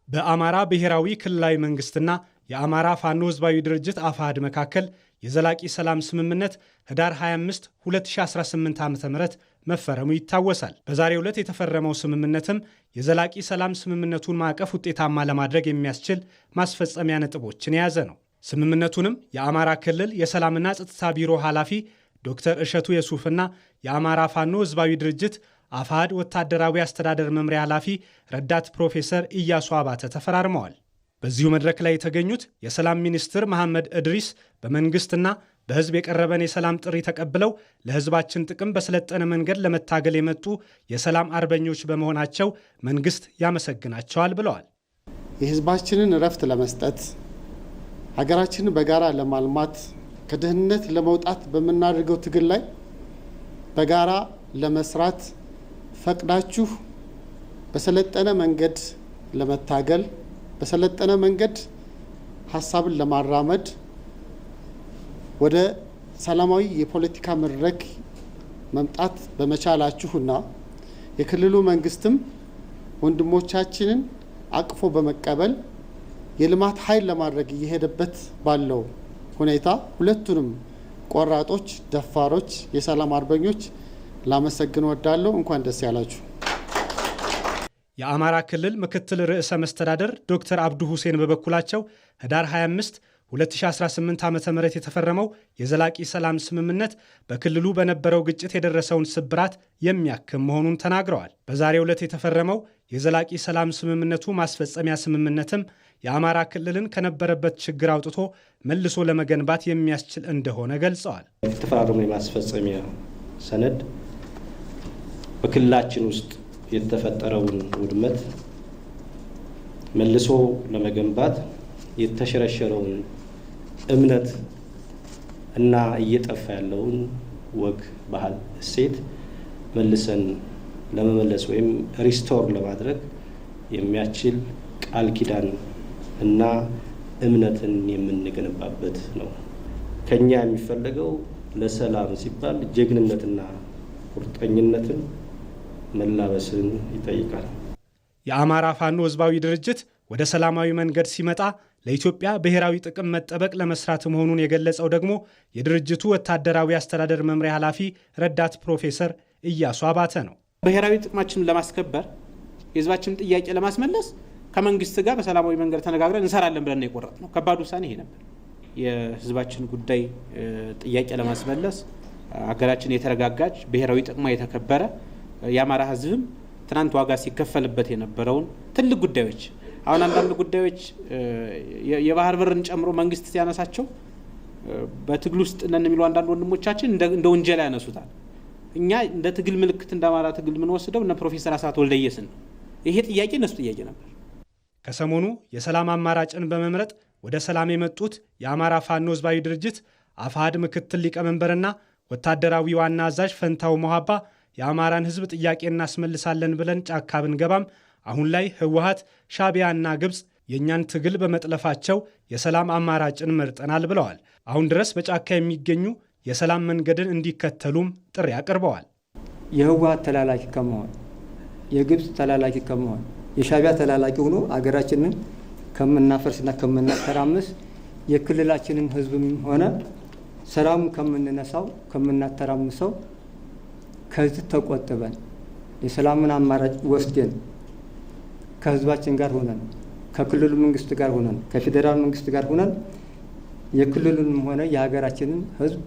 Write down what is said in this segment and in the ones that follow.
በአማራ ብሔራዊ ክልላዊ መንግስትና የአማራ ፋኖ ህዝባዊ ድርጅት አፋሕድ መካከል የዘላቂ ሰላም ስምምነት ህዳር 25 2018 ዓ.ም መፈረሙ ይታወሳል። በዛሬው ዕለት የተፈረመው ስምምነትም የዘላቂ ሰላም ስምምነቱን ማዕቀፍ ውጤታማ ለማድረግ የሚያስችል ማስፈጸሚያ ነጥቦችን የያዘ ነው። ስምምነቱንም የአማራ ክልል የሰላምና ጸጥታ ቢሮ ኃላፊ ዶክተር እሸቱ የሱፍና የአማራ ፋኖ ህዝባዊ ድርጅት አፋሕድ ወታደራዊ አስተዳደር መምሪያ ኃላፊ ረዳት ፕሮፌሰር ኢያሱ አባተ ተፈራርመዋል። በዚሁ መድረክ ላይ የተገኙት የሰላም ሚኒስትር መሐመድ እድሪስ በመንግስትና በህዝብ የቀረበን የሰላም ጥሪ ተቀብለው ለህዝባችን ጥቅም በሰለጠነ መንገድ ለመታገል የመጡ የሰላም አርበኞች በመሆናቸው መንግስት ያመሰግናቸዋል ብለዋል። የህዝባችንን እረፍት ለመስጠት ሀገራችንን በጋራ ለማልማት ከድህነት ለመውጣት በምናደርገው ትግል ላይ በጋራ ለመስራት ፈቅዳችሁ በሰለጠነ መንገድ ለመታገል በሰለጠነ መንገድ ሀሳብን ለማራመድ ወደ ሰላማዊ የፖለቲካ መድረክ መምጣት በመቻላችሁና የክልሉ መንግስትም ወንድሞቻችንን አቅፎ በመቀበል የልማት ኃይል ለማድረግ እየሄደበት ባለው ሁኔታ ሁለቱንም ቆራጦች፣ ደፋሮች የሰላም አርበኞች ላመሰግን ወዳለሁ። እንኳን ደስ ያላችሁ። የአማራ ክልል ምክትል ርዕሰ መስተዳደር ዶክተር አብዱ ሁሴን በበኩላቸው ህዳር 25 2018 ዓ.ም የተፈረመው የዘላቂ ሰላም ስምምነት በክልሉ በነበረው ግጭት የደረሰውን ስብራት የሚያክም መሆኑን ተናግረዋል። በዛሬው ዕለት የተፈረመው የዘላቂ ሰላም ስምምነቱ ማስፈጸሚያ ስምምነትም የአማራ ክልልን ከነበረበት ችግር አውጥቶ መልሶ ለመገንባት የሚያስችል እንደሆነ ገልጸዋል። የተፈራረመው የማስፈጸሚያ ሰነድ በክልላችን ውስጥ የተፈጠረውን ውድመት መልሶ ለመገንባት የተሸረሸረውን እምነት እና እየጠፋ ያለውን ወግ፣ ባህል፣ እሴት መልሰን ለመመለስ ወይም ሪስቶር ለማድረግ የሚያስችል ቃል ኪዳን እና እምነትን የምንገነባበት ነው። ከኛ የሚፈለገው ለሰላም ሲባል ጀግንነትና ቁርጠኝነትን መላበስን ይጠይቃል። የአማራ ፋኖ ህዝባዊ ድርጅት ወደ ሰላማዊ መንገድ ሲመጣ ለኢትዮጵያ ብሔራዊ ጥቅም መጠበቅ ለመስራት መሆኑን የገለጸው ደግሞ የድርጅቱ ወታደራዊ አስተዳደር መምሪያ ኃላፊ ረዳት ፕሮፌሰር ኢያሱ አባተ ነው። ብሔራዊ ጥቅማችንን ለማስከበር የህዝባችንን ጥያቄ ለማስመለስ ከመንግስት ጋር በሰላማዊ መንገድ ተነጋግረን እንሰራለን ብለን የቆረጥነው ከባድ ውሳኔ ይሄ ነበር። የህዝባችን ጉዳይ ጥያቄ ለማስመለስ ሀገራችን የተረጋጋች ብሔራዊ ጥቅሟ የተከበረ የአማራ ህዝብም ትናንት ዋጋ ሲከፈልበት የነበረውን ትልቅ ጉዳዮች አሁን አንዳንድ ጉዳዮች የባህር በርን ጨምሮ መንግስት ሲያነሳቸው በትግል ውስጥ ነን የሚሉ አንዳንድ ወንድሞቻችን እንደ ወንጀል ያነሱታል። እኛ እንደ ትግል ምልክት እንደ አማራ ትግል የምንወስደው እነ ፕሮፌሰር አስራት ወልደየስን ነው። ይሄ ጥያቄ እነሱ ጥያቄ ነበር። ከሰሞኑ የሰላም አማራጭን በመምረጥ ወደ ሰላም የመጡት የአማራ ፋኖ ህዝባዊ ድርጅት አፋሕድ ምክትል ሊቀመንበርና ወታደራዊ ዋና አዛዥ ፈንታው ሞሃባ የአማራን ህዝብ ጥያቄ እናስመልሳለን ብለን ጫካ ብንገባም አሁን ላይ ህወሓት፣ ሻዕቢያና ግብፅ የእኛን ትግል በመጥለፋቸው የሰላም አማራጭን መርጠናል ብለዋል። አሁን ድረስ በጫካ የሚገኙ የሰላም መንገድን እንዲከተሉም ጥሪ አቅርበዋል። የህወሓት ተላላኪ ከመሆን የግብፅ ተላላኪ ከመሆን የሻዕቢያ ተላላኪ ሆኖ አገራችንን ከምናፈርስና ከምናተራምስ የክልላችንን ህዝብም ሆነ ሰላሙን ከምንነሳው ከምናተራምሰው ከዚህ ተቆጥበን የሰላምን አማራጭ ወስደን ከህዝባችን ጋር ሆነን ከክልሉ መንግስት ጋር ሆነን ከፌዴራል መንግስት ጋር ሆነን የክልሉንም ሆነ የሀገራችንን ህዝብ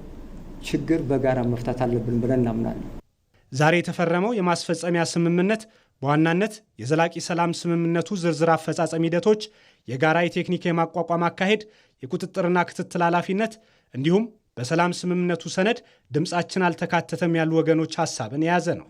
ችግር በጋራ መፍታት አለብን ብለን እናምናለን። ዛሬ የተፈረመው የማስፈጸሚያ ስምምነት በዋናነት የዘላቂ ሰላም ስምምነቱ ዝርዝር አፈጻጸም ሂደቶች፣ የጋራ የቴክኒክ የማቋቋም አካሄድ፣ የቁጥጥርና ክትትል ኃላፊነት እንዲሁም በሰላም ስምምነቱ ሰነድ ድምፃችን አልተካተተም ያሉ ወገኖች ሀሳብን የያዘ ነው።